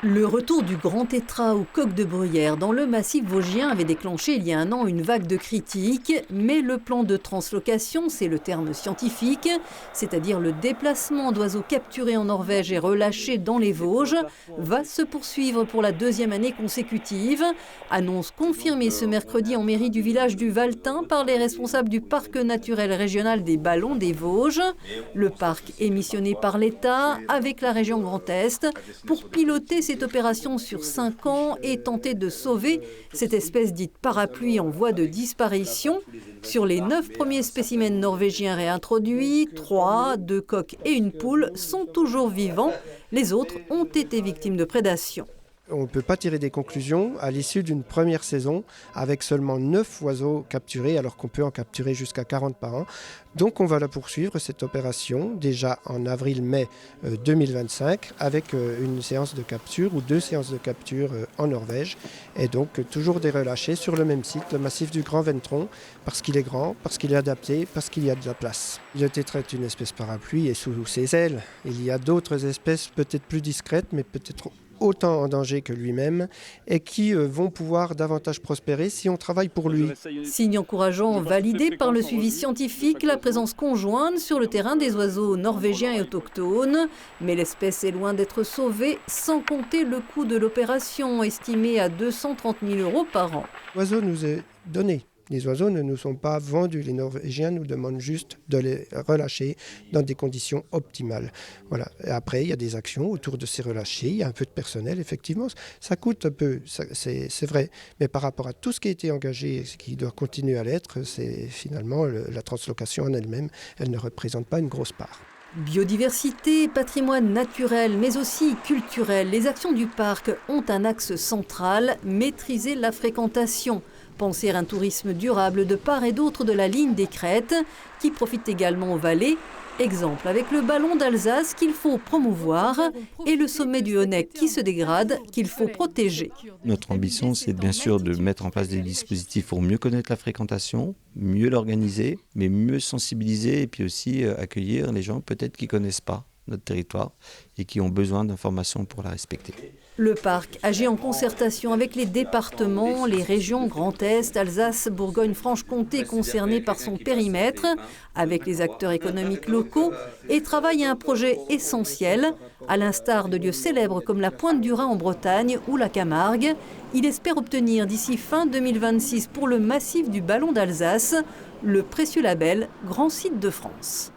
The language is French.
Le retour du grand tétras ou coq de bruyère dans le massif vosgien avait déclenché il y a un an une vague de critiques, mais le plan de translocation, c'est le terme scientifique, c'est-à-dire le déplacement d'oiseaux capturés en Norvège et relâchés dans les Vosges, va se poursuivre pour la deuxième année consécutive. Annonce confirmée ce mercredi en mairie du village du Valtin par les responsables du parc naturel régional des Ballons des Vosges. Le parc est missionné par l'État avec la région Grand Est pour piloter cette opération sur 5 ans et tenter de sauver cette espèce dite parapluie en voie de disparition. Sur les 9 premiers spécimens norvégiens réintroduits, 3, 2 coqs et une poule sont toujours vivants. Les autres ont été victimes de prédation. On ne peut pas tirer des conclusions à l'issue d'une première saison avec seulement 9 oiseaux capturés alors qu'on peut en capturer jusqu'à 40 par an. Donc on va la poursuivre cette opération déjà en avril-mai 2025 avec une séance de capture ou 2 séances de capture en Norvège et donc toujours des relâchés sur le même site, le massif du Grand Ventron, parce qu'il est grand, parce qu'il est adapté, parce qu'il y a de la place. Le tétras est une espèce parapluie et sous ses ailes, il y a d'autres espèces peut-être plus discrètes mais peut-être autant en danger que lui-même et qui vont pouvoir davantage prospérer si on travaille pour lui. Signe encourageant validé par le suivi scientifique, la présence conjointe sur le terrain des oiseaux norvégiens et autochtones. Mais l'espèce est loin d'être sauvée, sans compter le coût de l'opération estimé à 230 000 € par an. L'oiseau nous est donné. Les oiseaux ne nous sont pas vendus. Les Norvégiens nous demandent juste de les relâcher dans des conditions optimales. Voilà. Et après, il y a des actions autour de ces relâchés. Il y a un peu de personnel, effectivement. Ça coûte un peu, c'est vrai. Mais par rapport à tout ce qui a été engagé et ce qui doit continuer à l'être, c'est finalement la translocation en elle-même, elle ne représente pas une grosse part. Biodiversité, patrimoine naturel, mais aussi culturel. Les actions du parc ont un axe central, maîtriser la fréquentation. Penser à un tourisme durable de part et d'autre de la ligne des crêtes, qui profite également aux vallées. Exemple avec le ballon d'Alsace qu'il faut promouvoir et le sommet du Honeck qui se dégrade, qu'il faut protéger. Notre ambition, c'est bien sûr de mettre en place des dispositifs pour mieux connaître la fréquentation, mieux l'organiser, mais mieux sensibiliser et puis aussi accueillir les gens peut-être qui ne connaissent pas notre territoire et qui ont besoin d'informations pour la respecter. Le parc agit en concertation avec les départements, les régions Grand Est, Alsace, Bourgogne-Franche-Comté concernés par son périmètre, avec les acteurs économiques locaux et travaille à un projet essentiel, à l'instar de lieux célèbres comme la Pointe du Rhin en Bretagne ou la Camargue. Il espère obtenir d'ici fin 2026 pour le massif du Ballon d'Alsace le précieux label Grand Site de France.